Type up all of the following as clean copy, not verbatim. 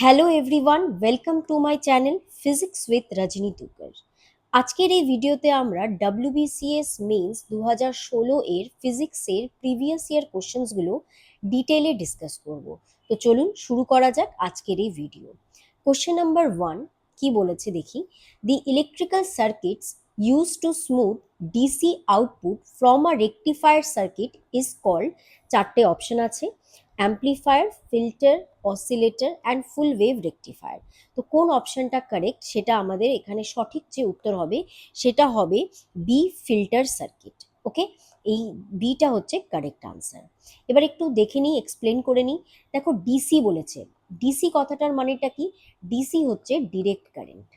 Hello everyone, welcome to my channel physics with Rajani Tukar. আজকের এই ভিডিওতে আমরা WBCS মেন্স 2016 এর ফিজিক্সের প্রিভিয়াস ইয়ার কোশ্চেন্সগুলো ডিটেলে ডিসকাস করব। তো চলুন শুরু করা যাক আজকের এই ভিডিও। কোশ্চেন নাম্বার 1 কি বলেছে দেখি। The electrical circuits use to smooth DC output from a rectifier circuit is called, চারটে অপশন আছে, amplifier, filter, oscillator and full wave rectifier. তো কোন অপশনটা কারেক্ট সেটা আমাদের এখানে সঠিক যে উত্তর হবে সেটা হবে বি, ফিল্টার সার্কিট। ওকে, এই বিটা হচ্ছে কারেক্ট আনসার। এবার একটু দেখে নিই, এক্সপ্লেন করে নিই। দেখো ডিসি বলেছে, ডিসি কথাটার মানেটা কি? ডিসি হচ্ছে ডিরেক্ট কারেন্ট,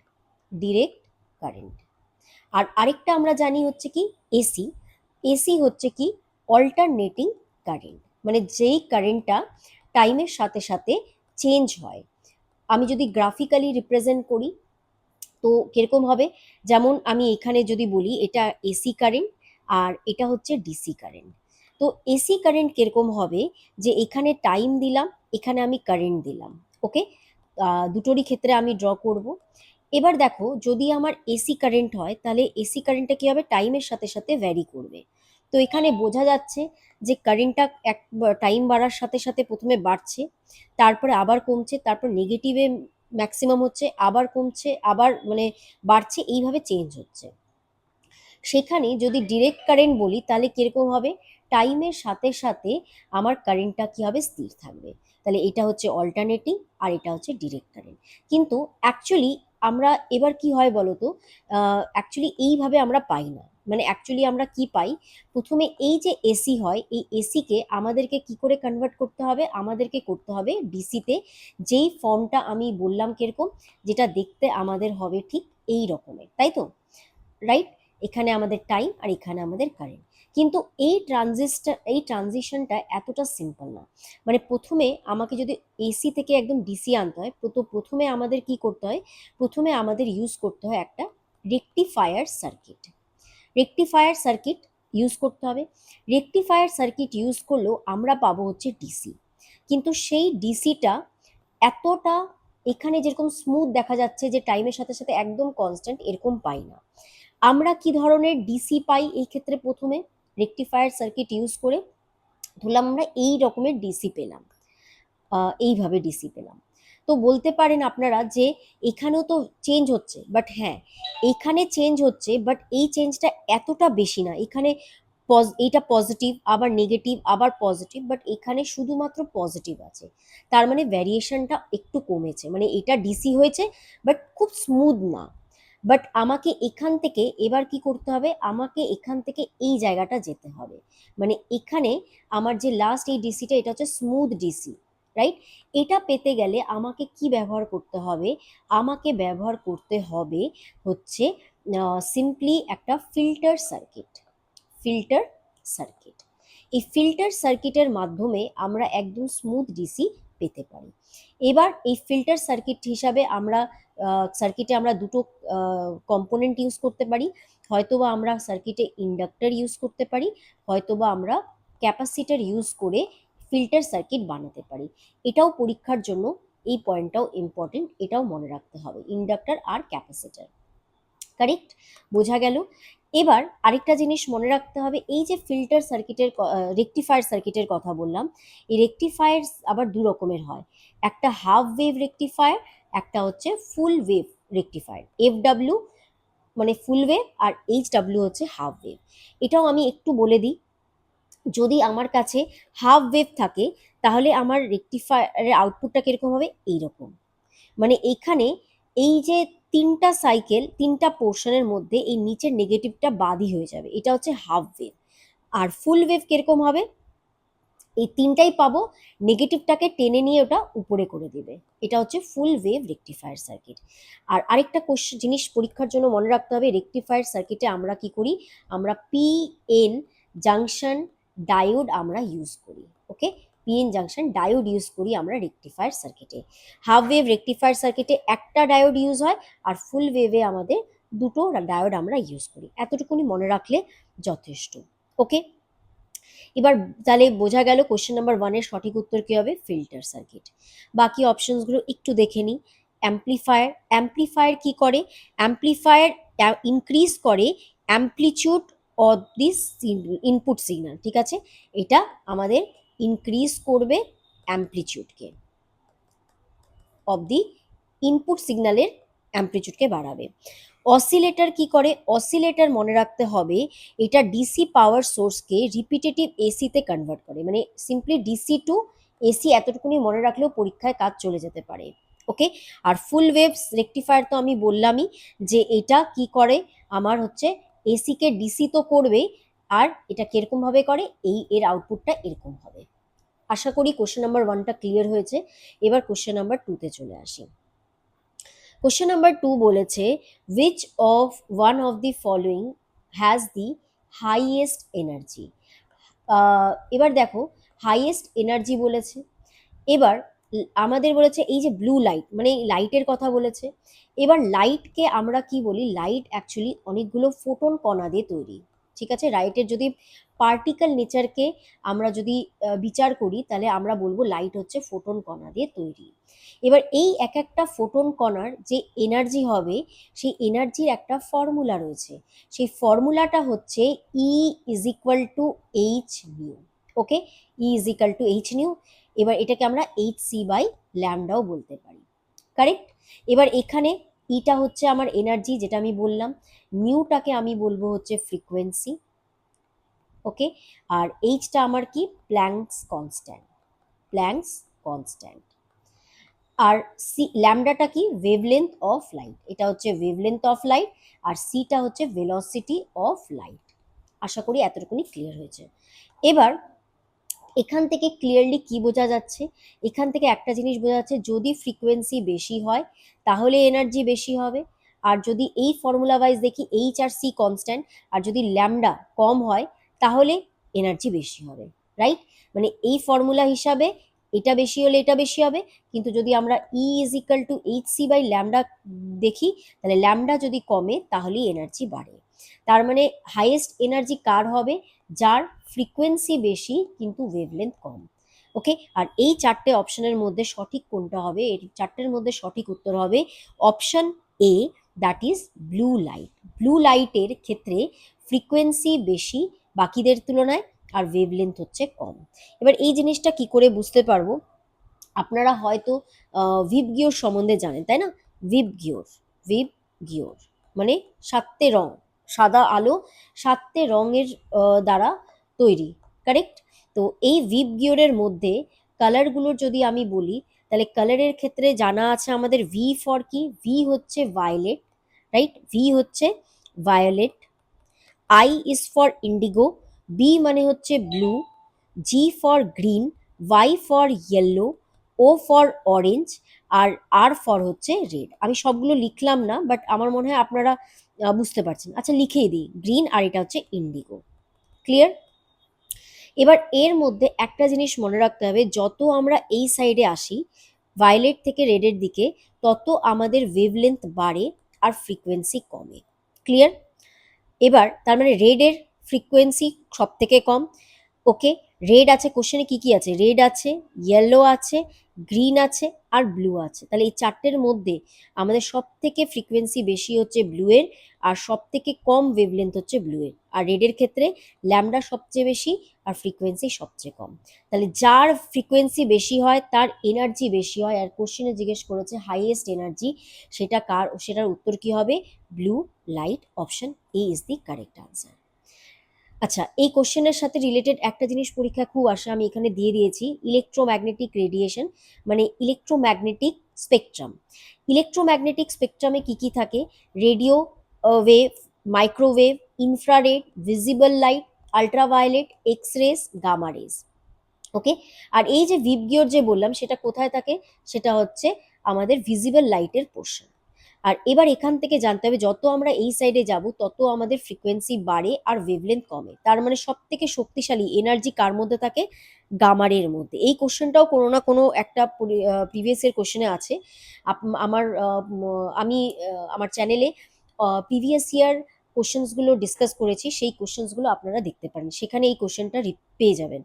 ডিরেক্ট কারেন্ট। আর আরেকটা আমরা জানি হচ্ছে কি এসি, এসি হচ্ছে কি অল্টারনেটিং কারেন্ট, মানে যেই কারেন্টটা টাইমের সাথে সাথে চেঞ্জ হয়। আমি যদি গ্রাফিক্যালি রিপ্রেজেন্ট করি তো কিরকম হবে, যেমন আমি এখানে যদি বলি এটা এসি কারেন্ট আর এটা হচ্ছে ডিসি কারেন্ট। তো এসি কারেন্ট কিরকম হবে, যে এখানে টাইম দিলাম, এখানে আমি কারেন্ট দিলাম। ওকে, দুটোরই ক্ষেত্রে আমি ড্র করব। এবার দেখো যদি আমার এসি কারেন্ট হয় তাহলে এসি কারেন্টটা কি হবে, টাইমের সাথে সাথে ভ্যারি করবে। তো এখানে বোঝা যাচ্ছে যে কারেন্টটা এক টাইম বাড়ার সাথে সাথে প্রথমে বাড়ছে, তারপরে আবার কমছে, তারপর নেগেটিভে ম্যাক্সিমাম হচ্ছে, আবার কমছে, আবার মানে বাড়ছে, এইভাবে চেঞ্জ হচ্ছে। সেখানে যদি ডিরেক্ট কারেন্ট বলি তাহলে কিরকম হবে, টাইমের সাথে সাথে আমার কারেন্টটা কি হবে, স্থির থাকবে। তাহলে এটা হচ্ছে অল্টারনেটিং আর এটা হচ্ছে ডিরেক্ট কারেন্ট। কিন্তু অ্যাকচুয়ালি আমরা এবার কি হয় বলতো, অ্যাকচুয়ালি এইভাবে আমরা পাই না। মানে অ্যাকচুয়ালি আমরা কি পাই, প্রথমে এই যে এসি হয় এই এসিকে আমাদেরকে কি করে কনভার্ট করতে হবে, আমাদেরকে করতে হবে ডিসিতে, যেই ফর্মটা আমি বললাম কিরকম, যেটা দেখতে আমাদের হবে ঠিক এই রকমের, তাই তো? রাইট, এখানে আমাদের টাইম আর এখানে আমাদের কারেন্ট। কিন্তু এই ট্রানজিশনটা এতটা সিম্পল না। মানে প্রথমে আমাকে যদি এসি থেকে একদম ডিসি আনতে হয়, তো প্রথমে আমাদের কি করতে হয়, প্রথমে আমাদের ইউজ করতে হয় একটা rectifier circuit. Rectifier circuit use করতে হবে। রেকটিফায়ার সার্কিট ইউজ করলেও আমরা পাবো হচ্ছে ডিসি, কিন্তু সেই ডিসিটা এতটা এখানে যেরকম স্মুথ দেখা যাচ্ছে যে টাইমের সাথে সাথে একদম কনস্ট্যান্ট, এরকম পাই না। আমরা কি ধরনের ডিসি পাই এই ক্ষেত্রে, প্রথমে রেকটিফায়ার সার্কিট ইউজ করে ধরলাম আমরা এই রকমের ডিসি পেলাম, এইভাবে ডিসি পেলাম। তো বলতে পারেন আপনারা যে এখানেও তো চেঞ্জ হচ্ছে, বাট হ্যাঁ এখানে চেঞ্জ হচ্ছে, বাট এই চেঞ্জটা এতটা বেশি না। এখানে এইটা পজিটিভ আবার নেগেটিভ আবার পজিটিভ, বাট এখানে শুধুমাত্র পজিটিভ আছে। তার মানে ভ্যারিয়েশনটা একটু কমেছে, মানে এটা ডিসি হয়েছে বাট খুব স্মুথ না। বাট আমাকে এখান থেকে এবার কি করতে হবে, আমাকে এখান থেকে এই জায়গাটা যেতে হবে। মানে এখানে আমার যে লাস্ট এই ডিসিটা, এটা হচ্ছে স্মুথ ডিসি, রাইট? এটা পেতে গেলে আমাকে কি ব্যবহার করতে হবে, আমাকে ব্যবহার করতে হবে হচ্ছে সিম্পলি একটা ফিল্টার সার্কিট। ফিল্টার সার্কিট, এই ফিল্টার সার্কিটের মাধ্যমে আমরা একদম স্মুথ ডিসি পেতে পারি। এবার এই ফিল্টার সার্কিট হিসাবে আমরা সার্কিটে আমরা দুটো কম্পোনেন্ট ইউজ করতে পারি। হয়তোবা আমরা সার্কিটে ইন্ডাক্টর ইউজ করতে পারি, হয়তোবা আমরা ক্যাপাসিটর ইউজ করে ফিল্টার সার্কিট বানাতে পারি। এটাও পরীক্ষার জন্য এই পয়েন্টটাও ইম্পর্টেন্ট, এটাও মনে রাখতে হবে, ইন্ডাক্টর আর ক্যাপাসিটর। কারেক্ট, বোঝা গেল। এবার আরেকটা জিনিস মনে রাখতে হবে, এই যে ফিল্টার সার্কিটের রেকটিফায়ার সার্কিটের কথা বললাম, এই রেকটিফায়ার আবার দু রকমের হয়, একটা হাফ ওয়েভ রেকটিফায়ার, একটা হচ্ছে ফুল ওয়েভ রেকটিফায়ার। FW মানে ফুল ওয়েভ আর HW হচ্ছে হাফ ওয়েভ। এটাও আমি একটু বলে দিই, যদি আমার কাছে হাফ ওয়েভ থাকে তাহলে আমার রেকটিফায়ারের আউটপুটটা কিরকম হবে, এইরকম। মানে এখানে এই যে তিনটা সাইকেল, তিনটা পোর্শনের মধ্যে এই নিচের নেগেটিভটা বাদই হয়ে যাবে, এটা হচ্ছে হাফ ওয়েভ। আর ফুল ওয়েভ কিরকম হবে, এই তিনটাই পাবো, নেগেটিভটাকে টেনে নিয়ে ওটা উপরে করে দেবে। এটা হচ্ছে ফুল ওয়েভ রেকটিফায়ার সার্কিট। আর আরেকটা জিনিস পরীক্ষার জন্য মনে রাখতে হবে, রেকটিফায়ার সার্কিটে আমরা কি করি, আমরা PN জাংশন ডায়োড আমরা ইউজ করি। ওকে, PN জাংশন ডায়োড ইউজ করি আমরা রেকটিফায়ার সার্কিটে। হাফ ওয়েভ রেকটিফায়ার সার্কিটে একটা ডায়োড ইউজ হয়, আর ফুল ওয়েভে আমাদের দুটো ডায়োড আমরা ইউজ করি। এতটুকুনি মনে রাখলে যথেষ্ট। ওকে, এবার তাহলে বোঝা গেল কোশ্চেন নাম্বার 1 এর সঠিক উত্তর কি হবে, ফিল্টার সার্কিট। বাকি অপশনসগুলো একটু দেখে নিই। অ্যাম্প্লিফায়ার, অ্যাম্প্লিফায়ার কি করে? অ্যাম্প্লিফায়ার ইনক্রিজ করে amplitude of this input signal, ঠিক আছে? এটা আমাদের ইনক্রিজ করবে অ্যাম্প্লিটিউডকে, অফ দি ইনপুট সিগন্যালের অ্যাম্প্লিটিউডকে বাড়াবে। অসিলেটর কি করে? অসিলেটর মনে রাখতে হবে এটা ডিসি পাওয়ার সোর্সকে রিপিটেটিভ এসিতে কনভার্ট করে, মানে সিম্পলি ডিসি টু এসি এতটুকুনি মনে রাখলেও পরীক্ষায় কাজ চলে যেতে পারে। ওকে, আর ফুল ওয়েভস রেকটিফায়ার তো আমি বললামই যে এটা কি করে, আমার হচ্ছে এসিকে ডিসি তো করবে, আর এটা কিরকম ভাবে করে, এই এর আউটপুটটা এরকম হবে। আশা করি কোশ্চেন নাম্বার 1টা ক্লিয়ার হয়েছে। এবার কোশ্চেন নাম্বার 2তে চলে আসি। কোশ্চেন নাম্বার 2 বলেছে which of one of the following has the highest energy। এবার দেখো হাইয়েস্ট এনার্জি বলেছে। এবার আমাদের বলেছে এই যে ব্লু লাইট, মানে লাইটের কথা বলেছে। এবার লাইটকে আমরা কি বলি, লাইট অ্যাকচুয়ালি অনেকগুলো ফোটন কণা দিয়ে তৈরি, ঠিক আছে? লাইটের যদি পার্টিকেল নেচারকে আমরা যদি বিচার করি তাহলে আমরা বলবো লাইট হচ্ছে ফোটন কণা দিয়ে তৈরি। এবার এই এক একটা ফোটন কণার যে এনার্জি হবে সেই এনার্জির একটা ফর্মুলা রয়েছে, সেই ফর্মুলাটা হচ্ছে E is equal to H nu. Okay, E is equal to H nu. এবার এটাকে আমরা এইচ সি বাই ল্যামডাও বলতে পারি, কারেক্ট? এবার এখানে ইটা হচ্ছে আমার এনার্জি যেটা আমি বললাম, নিউটাকে আমি বলবো হচ্ছে ফ্রিকোয়েন্সি। ওকে, আর এইচটা আমার কি, প্ল্যাঙ্কস কনস্ট্যান্ট, প্ল্যাঙ্কস কনস্ট্যান্ট। আর সি ল্যামডাটা কি, ওয়েভলেন্থ অফ লাইট, এটা হচ্ছে ওয়েভলেন্থ অফ লাইট। আর সিটা হচ্ছে ভেলোসিটি অফ লাইট। আশা করি এতটুকুনি ক্লিয়ার হয়েছে। এবার এখান থেকে ক্লিয়ারলি কি বোঝা যাচ্ছে, এখান থেকে একটা জিনিস বোঝা যাচ্ছে যদি ফ্রিকোয়েন্সি বেশি হয় তাহলে এনার্জি বেশি হবে, আর যদি এই ফর্মুলা ওয়াইজ দেখি এইচ আর সি কনস্ট্যান্ট, আর যদি ল্যামডা কম হয় তাহলে এনার্জি বেশি হবে, রাইট? মানে এই ফর্মুলা হিসাবে এটা বেশি হলে এটা বেশি হবে, কিন্তু যদি আমরা E is equal to H C by lambda দেখি তাহলে ল্যামডা যদি কমে তাহলেই এনার্জি বাড়ে। তার মানে হাইয়েস্ট এনার্জি কার হবে, যার ফ্রিকোয়েন্সি বেশি কিন্তু ওয়েভলেন্থ কম। ওকে, আর এই চারটে অপশনের মধ্যে সঠিক কোনটা হবে, এই চারটের মধ্যে সঠিক উত্তর হবে option A, that is blue light. Blue লাইটের ক্ষেত্রে ফ্রিকোয়েন্সি বেশি বাকিদের তুলনায়, আর ওয়েভলেন্থ হচ্ছে কম। এবার এই জিনিসটা কি করে বুঝতে পারবো, আপনারা হয়তো ভিপ গিওর সম্বন্ধে জানেন, তাই না? ভিপ গিওর, ভিপ গিওর মানে সাতটে রং, সাদা আলো সাতটে রঙের দ্বারা তৈরি, কারেক্ট? তো এই ভিপ গিওরের মধ্যে কালারগুলোর যদি আমি বলি তাহলে কালারের ক্ষেত্রে জানা আছে আমাদের ভি ফর কি, ভি হচ্ছে ভায়োলেট, রাইট? ভি হচ্ছে violet. I is for indigo, B মানে হচ্ছে blue, G for green, Y for yellow, O for orange, আর আর ফর হচ্ছে রেড। আমি সবগুলো লিখলাম না, বাট আমার মনে হয় আপনারা বুঝতে পারছেন। আচ্ছা লিখেই দিই, গ্রিন আর এটা হচ্ছে ইন্ডিগো। ক্লিয়ার? এবার এর মধ্যে একটা জিনিস মনে রাখতে হবে, যত আমরা এই সাইডে আসি ভায়োলেট থেকে রেডের দিকে তত আমাদের ওয়েভলেন্থ বাড়ে আর ফ্রিকোয়েন্সি কমে। ক্লিয়ার? এবার তার মানে রেডের ফ্রিকোয়েন্সি সব থেকে কম। ওকে, রেড আছে, কোশ্চেনে কি কি আছে, রেড আছে, ইয়েলো আছে, গ্রিন আছে, আর ব্লু আছে। তাহলে এই চারটের মধ্যে আমাদের সব থেকে ফ্রিকোয়েন্সি বেশি হচ্ছে ব্লু এর, আর সব থেকে কম ওয়েভলেন্থ হচ্ছে ব্লু এর। আর রেডের ক্ষেত্রে ল্যামডা সবচেয়ে বেশি আর ফ্রিকোয়েন্সি সবচেয়ে কম। তাহলে যার ফ্রিকোয়েন্সি বেশি হয় তার এনার্জি বেশি হয়, আর কোশ্চেনে জিজ্ঞেস করেছে হাইয়েস্ট এনার্জি, সেটা কার, সেটার উত্তর কি হবে, blue light. Option A is the correct answer. আচ্ছা, এই কোশ্চেনের সাথে রিলেটেড একটা জিনিস পরীক্ষা খুব আসে, আমি এখানে দিয়ে দিয়েছি, ইলেকট্রোম্যাগনেটিক রেডিয়েশন মানে ইলেকট্রোম্যাগনেটিক স্পেকট্রাম। ইলেকট্রোম্যাগনেটিক স্পেকট্রামে কি কি থাকে, radio wave, microwave, infrared, visible light, ultraviolet, X rays, gamma rays. Okay, আর এই যে ভিপ গিওর যে বললাম সেটা কোথায় থাকে, সেটা হচ্ছে আমাদের ভিজিবল লাইটের পোর্শন। আর এবার এখান থেকে জানতে হবে যত আমরা এই সাইডে যাব তত আমাদের ফ্রিকোয়েন্সি বাড়ে আর ওয়েভলেন্থ কমে। তার মানে সব থেকে শক্তিশালী এনার্জি কার মধ্যে থাকে, গামারের মধ্যে। এই কোশ্চেনটাও কোনো না কোনো একটা প্রিভিয়াস এর কোশ্চেনে আছে। আমার আমি আমার চ্যানেলে প্রিভিয়াস ইয়ার কোশ্চেন্সগুলো ডিসকাস করেছি সেই কোশ্চেন্সগুলো আপনারা দেখতে পারেন, সেখানে এই কোশ্চেনটা পেয়ে যাবেন।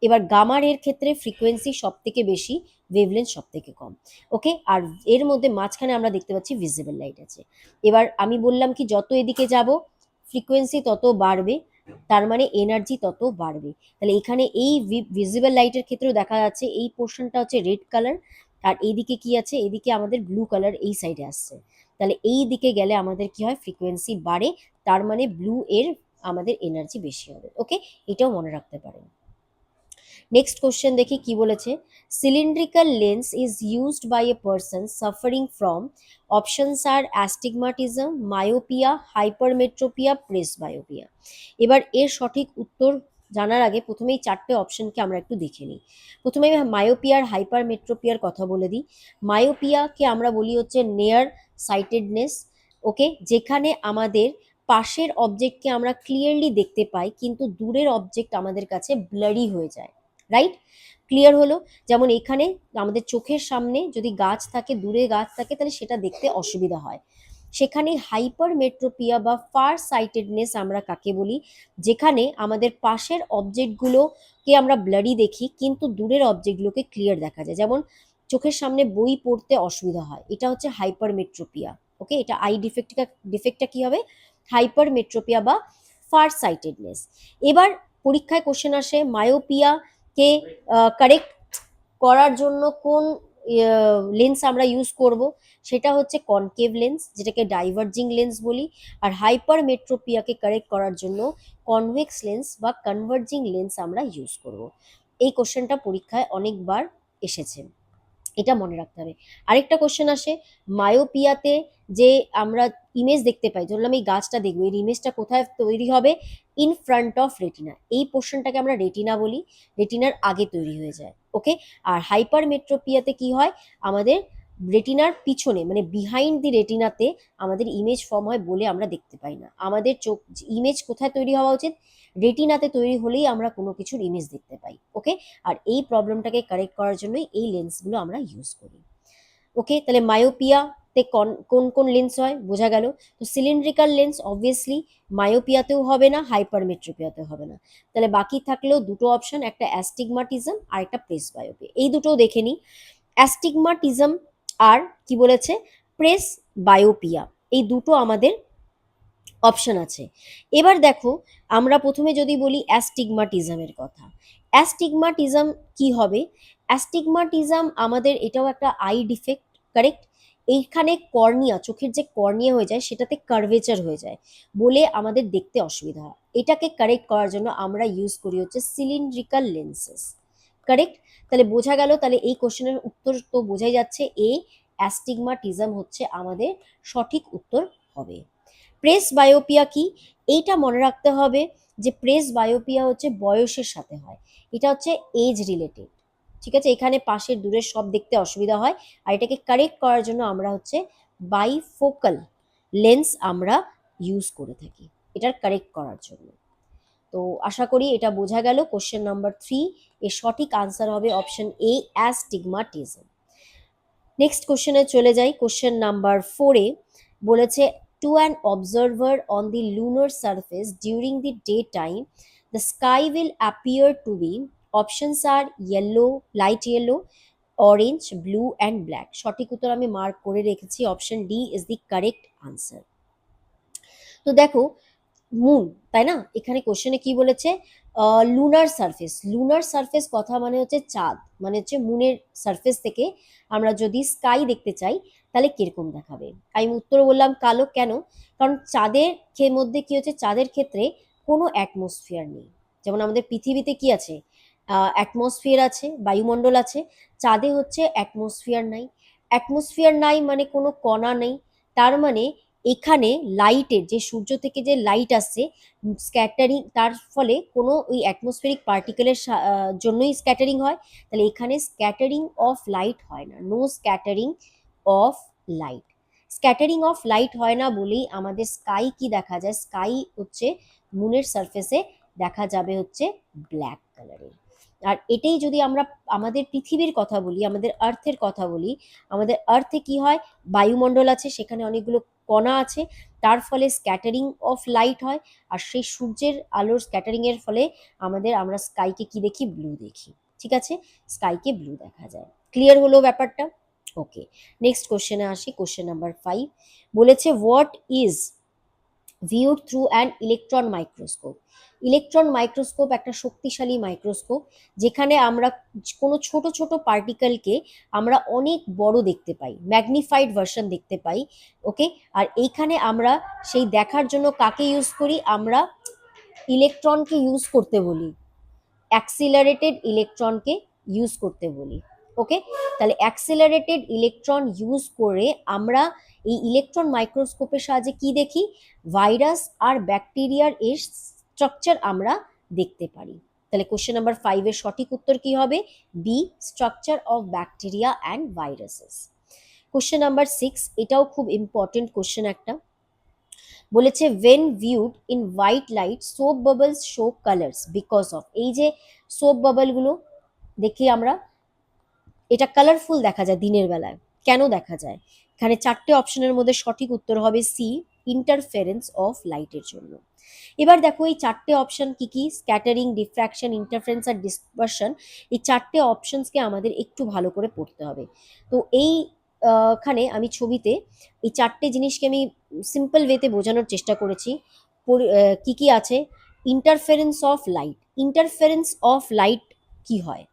এবার গামা রের ক্ষেত্রে ফ্রিকোয়েন্সি সব থেকে বেশি, ওয়েভলেন্থ সব থেকে কম। ওকে, আর এর মধ্যে মাঝখানে আমরা দেখতে পাচ্ছি ভিজিবল লাইট আছে। এবার আমি বললাম কি যত এদিকে যাব ফ্রিকোয়েন্সি তত বাড়বে, তার মানে এনার্জি তত বাড়বে। তাহলে এখানে এই ভিজিবল লাইটের ক্ষেত্রেও দেখা যাচ্ছে এই পোর্শনটা হচ্ছে রেড কালার, আর এইদিকে কি আছে, এদিকে আমাদের ব্লু কালার এই সাইডে আসছে। তাহলে এই দিকে গেলে আমাদের কি হয়, ফ্রিকোয়েন্সি বাড়ে, তার মানে ব্লু এর আমাদের এনার্জি বেশি হবে। ওকে, এটাও মনে রাখতে পারেন। নেক্সট কোশ্চেন দেখি কি বলেছে। Cylindrical lens is used by a person suffering from, options are astigmatism, myopia, hypermetropia, presbyopia. এবার এর সঠিক উত্তর জানার আগে প্রথমেই চারটে অপশনকে আমরা একটু দেখে নিই। প্রথমে আমি মায়োপিয়ার হাইপারমেট্রোপিয়ার কথা বলে দিই। মায়োপিয়াকে আমরা বলি হচ্ছে নেয়ার সাইটেডনেস। ওকে, যেখানে আমাদের পাশের অবজেক্টকে আমরা ক্লিয়ারলি দেখতে পাই কিন্তু দূরের অবজেক্ট আমাদের কাছে ব্লারি হয়ে যায়, রাইট? ক্লিয়ার হলো? যেমন এখানে আমাদের চোখের সামনে যদি গাছ থাকে, দূরে গাছ থাকে, তাহলে সেটা দেখতে অসুবিধা হয়। সেখানে হাইপারমেট্রোপিয়া বা ফার সাইটেডনেস আমরা কাকে বলি, যেখানে আমাদের পাশের অবজেক্টগুলোকে আমরা ব্লারি দেখি কিন্তু দূরের অবজেক্টগুলোকে ক্লিয়ার দেখা যায়। যেমন চোখের সামনে বই পড়তে অসুবিধা হয়, এটা হচ্ছে হাইপারমেট্রোপিয়া। ওকে, এটা আই ডিফেক্টটা কি হবে, হাইপারমেট্রোপিয়া বা ফার সাইটেডনেস। এবার পরীক্ষায় কোশ্চেন আসে মায়োপিয়াকে কারেক্ট করার জন্য কোন লেন্স আমরা ইউজ করব, সেটা হচ্ছে কনকেভ লেন্স, যেটাকে ডাইভার্জিং লেন্স বলি। আর হাইপারমেট্রোপিয়াকে কারেক্ট করার জন্য কনভেক্স লেন্স বা কনভার্জিং লেন্স আমরা ইউজ করব। এই কোশ্চেনটা পরীক্ষায় অনেকবার এসেছে, এটা মনে রাখতে হবে। আরেকটা কোশ্চেন আসে, মায়োপিয়াতে যে আমরা ইমেজ দেখতে পাই, ধরলাম এই গাছটা দেখবো, এই ইমেজটা কোথায় তৈরি হবে, ইন ফ্রন্ট অফ রেটিনা, এই পোর্শনটাকে আমরা রেটিনা বলি, রেটিনার আগে তৈরি হয়ে যায়। ওকে, আর হাইপারমেট্রোপিয়াতে কি হয়, আমাদের রেটিনার পিছনে মানে বিহাইন্ড দি রেটিনাতে আমাদের ইমেজ ফর্ম হয় বলে আমরা দেখতে পাই না। আমাদের চোখ ইমেজ কোথায় তৈরি হওয়া উচিত, রেটিনাতে তৈরি হলেই আমরা কোনো কিছুর ইমেজ দেখতে পাই। ওকে, আর এই প্রবলেমটাকে কারেক্ট করার জন্যই এই লেন্সগুলো আমরা ইউজ করি। ওকে, তাহলে মায়োপিয়াতে কোন কোন লেন্স হয় বোঝা গেল। তো সিলিন্ড্রিক্যাল লেন্স অবভিয়াসলি মায়োপিয়াতেও হবে না, হাইপারমেট্রোপিয়াতেও হবে না। তাহলে বাকি থাকলো দুটো অপশন, একটা অ্যাস্টিগমাটিজম আর একটা প্রেসবায়োপিয়া। এই দুটোও দেখে নিই। অ্যাস্টিগমাটিজম আর কি বলেছে, প্রেসবায়োপিয়া, এই দুটো আমাদের অপশন আছে। এবার দেখো, আমরা প্রথমে যদি বলি অ্যাস্টিগমাটিজমের কথা, অ্যাস্টিগমাটিজম কি হবে, অ্যাস্টিগমাটিজম আমাদের এটাও একটা আই ডিফেক্ট, কারেক্ট? এইখানে কর্নিয়া, চোখের যে কর্নিয়া হয়ে যায় সেটাতে কার্ভেচার হয়ে যায় বলে আমাদের দেখতে অসুবিধা হয়। এটাকে কারেক্ট করার জন্য আমরা ইউজ করি হচ্ছে সিলিন্ড্রিক্যাল লেন্সেস, কারেক্ট? তাহলে বোঝা গেল, তাহলে এই কোশ্চেনের উত্তর তো বোঝাই যাচ্ছে, এ অ্যাস্টিগমাটিজম হচ্ছে আমাদের সঠিক উত্তর হবে। প্রেস বায়োপিয়া কি, এইটা মনে রাখতে হবে যে প্রেস বায়োপিয়া হচ্ছে বয়সের সাথে হয়, এটা হচ্ছে এজ রিলেটেড। ঠিক আছে, এখানে পাশের দূরের সব দেখতে অসুবিধা হয়, আর এটাকে কারেক্ট করার জন্য আমরা হচ্ছে বাইফোকাল লেন্স আমরা ইউজ করে থাকি এটার কারেক্ট করার জন্য। তো আশা করি এটা বোঝা গেল। কোশ্চেন নাম্বার 3 এর সঠিক আনসার হবে অপশন এ, অ্যাস্টিগমাটিজম। নেক্সট কোশ্চেনে চলে যাই। কোশ্চেন নাম্বার 4-এ বলেছে, to an observer on the lunar surface during the day time the sky will appear to be, options are yellow, light yellow, orange, blue and black. সঠিক উত্তর আমি mark করে রেখেছি, option D is the correct answer. তো দেখো, moon, তাই না, এখানে কোশ্চেনে কি বলেছে, লুনার সারফেস, লুনার সারফেস কথা মানে হচ্ছে চাঁদ, মানে হচ্ছে মুনের সারফেস থেকে আমরা যদি স্কাই দেখতে চাই তাহলে কিরকম দেখাবে। আমি উত্তর বললাম কালো, কেন, কারণ চাঁদের মধ্যে কি হচ্ছে, চাঁদের ক্ষেত্রে কোনো অ্যাটমসফিয়ার নেই। যেমন আমাদের পৃথিবীতে কি আছে, অ্যাটমসফিয়ার আছে, বায়ুমণ্ডল আছে, চাঁদে হচ্ছে অ্যাটমসফিয়ার নাই। অ্যাটমসফিয়ার নাই মানে কোনো কণা নেই, তার মানে এখানে লাইটের যে সূর্য থেকে যে লাইট আসছে স্ক্যাটারিং, তার ফলে কোনো ওই অ্যাটমসফেরিক পার্টিকেলের জন্যই স্ক্যাটারিং হয়। তাহলে এখানে স্ক্যাটারিং অফ লাইট হয় না, no scattering of light. Scattering of light হয় না বলেই আমাদের স্কাই কি দেখা যায়, স্কাই হচ্ছে মুনের সারফেসে দেখা যাবে হচ্ছে ব্ল্যাক কালারের। আর এটাই যদি আমরা আমাদের পৃথিবীর কথা বলি, আমাদের আর্থের কথা বলি, আমাদের আর্থে কি হয়, বায়ুমণ্ডল আছে, সেখানে অনেকগুলো কণা আছে, তার ফলে স্ক্যাটারিং অফ লাইট হয়, আর সেই সূর্যের আলোর স্ক্যাটারিং এর ফলে আমরা স্কাইকে কি দেখি, ব্লু দেখি। ঠিক আছে, স্কাইকে ব্লু দেখা যায়। ক্লিয়ার হলো ব্যাপারটা? ওকে, নেক্সট কোশ্চেনে আসি। কোশ্চেন নাম্বার 5 বলেছে what is viewed through an electron microscope. Electron microscope একটা শক্তিশালী মাইক্রোস্কোপ, যেখানে আমরা কোনো ছোট ছোট পার্টিকেলকে আমরা অনেক বড় দেখতে পাই, ম্যাগনিফাইড ভার্সন দেখতে পাই। ওকে, আর এইখানে আমরা সেই দেখার জন্য কাকে ইউজ করি, আমরা ইলেকট্রনকে ইউজ করতে বলি, অ্যাক্সিলারেটেড ইলেকট্রনকে ইউজ করতে বলি। ওকে, তাহলে অ্যাক্সিলারেটেড ইলেকট্রন ইউজ করে আমরা এই ইলেকট্রন মাইক্রোস্কোপের সাহায্যে কি দেখি, ভাইরাস আর ব্যাকটেরিয়ার এর স্ট্রাকচার আমরা দেখতে পারি। তাহলে কোশ্চেন নাম্বার 5 এর সঠিক উত্তর কি হবে, B, structure of bacteria and viruses. Question number 6, এটাও খুব ইম্পর্টেন্ট কোশ্চেন একটা। বলেছে when viewed in white light soap bubbles show colors because of, এই যে সোপ বাবল গুলো দেখি আমরা, এটা কালারফুল দেখা যায় দিনের বেলায়, কেন দেখা যায়? এখানে চারটে অপশনের মধ্যে সঠিক উত্তর হবে সি, ইন্টারফারেন্স অফ লাইটের জন্য। এবার দেখো এই চারটে অপশন কি কি, স্ক্যাটারিং, ডিফ্র্যাকশন, ইন্টারফারেন্স আর ডিসপারশন, এই চারটে অপশনসকে আমাদের একটু ভালো করে পড়তে হবে। তো এই খানে আমি ছবিতে এই চারটে জিনিসকে আমি সিম্পল ওয়েতে বোঝানোর চেষ্টা করেছি। কি কি আছে, interference of light, interference of light কি হয়?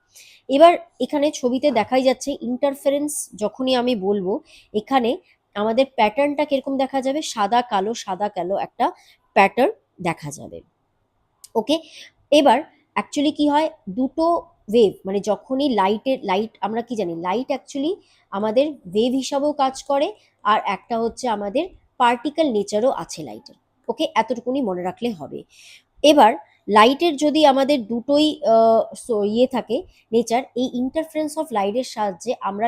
এবার এখানে ছবিতে দেখাই যাচ্ছে ইন্টারফারেন্স, যখনই আমি বলবো এখানে আমাদের প্যাটার্নটা কিরকম দেখা যাবে, সাদা কালো সাদা কালো একটা প্যাটার্ন দেখা যাবে। ওকে, এবার অ্যাকচুয়ালি কি হয়, দুটো ওয়েভ, মানে যখনই লাইট আমরা কি জানি, লাইট অ্যাকচুয়ালি আমাদের ওয়েভ হিসাবেও কাজ করে, আর একটা হচ্ছে আমাদের পার্টিকেল নেচারও আছে লাইটের। ওকে, এতটুকুনি মনে রাখলে হবে। এবার লাইটের যদি আমাদের দুটোই ইয়ে থাকে নেচার, এই ইন্টারফারেন্স অফ লাইটের সাহায্যে আমরা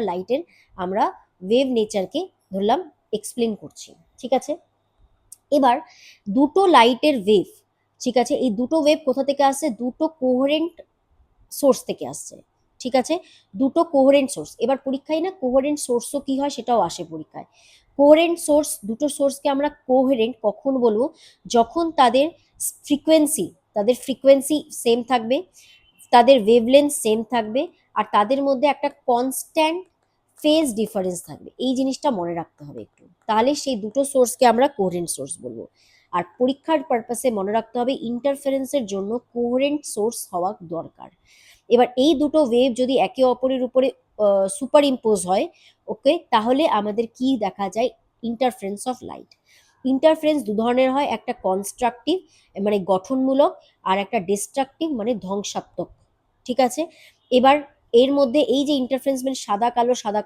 আমরা ওয়েভ নেচারকে ধরলাম এক্সপ্লেন করছি। ঠিক আছে, এবার দুটো লাইটের ওয়েভ, ঠিক আছে, এই দুটো ওয়েভ কোথা থেকে আসছে, দুটো কোহেরেন্ট সোর্স থেকে আসছে। ঠিক আছে, দুটো কোহেরেন্ট সোর্স। এবার পরীক্ষায় না কোহেরেন্ট সোর্সও কি হয় সেটাও আসে পরীক্ষায়। কোহেরেন্ট সোর্স, দুটো সোর্সকে আমরা কোহেরেন্ট কখন বলবো, যখন ফ্রিকোয়েন্সি তাদের ফ্রিকোয়েন্সি সেম থাকবে, তাদের ওয়েভলেন্থ সেম থাকবে, আর তাদের মধ্যে একটা কনস্ট্যান্ট ফেজ ডিফারেন্স থাকবে। এই জিনিসটা মনে রাখতে হবে একটু, তাহলে সেই দুটো সোর্সকে আমরা কোহেরেন্ট সোর্স বলবো। আর পরীক্ষার পারপাসে মনে রাখতে হবে ইন্টারফারেন্সের জন্য কোহেরেন্ট সোর্স হওয়া দরকার। এবার এই দুটো ওয়েভ যদি একে অপরের উপরে সুপার ইম্পোজ হয়, ওকে, তাহলে আমাদের কি দেখা যায়, ইন্টারফারেন্স অফ লাইট। ইন্টারফারেন্স দু ধরনের হয়, একটা কনস্ট্রাকটিভ মানে গঠনমূলক, আর একটা ডিস্ট্রাকটিভ মানে ধ্বংসাত্মক। ঠিক আছে, এবার এর মধ্যে এই যে ইন্টারফারেন্স মানে সাদা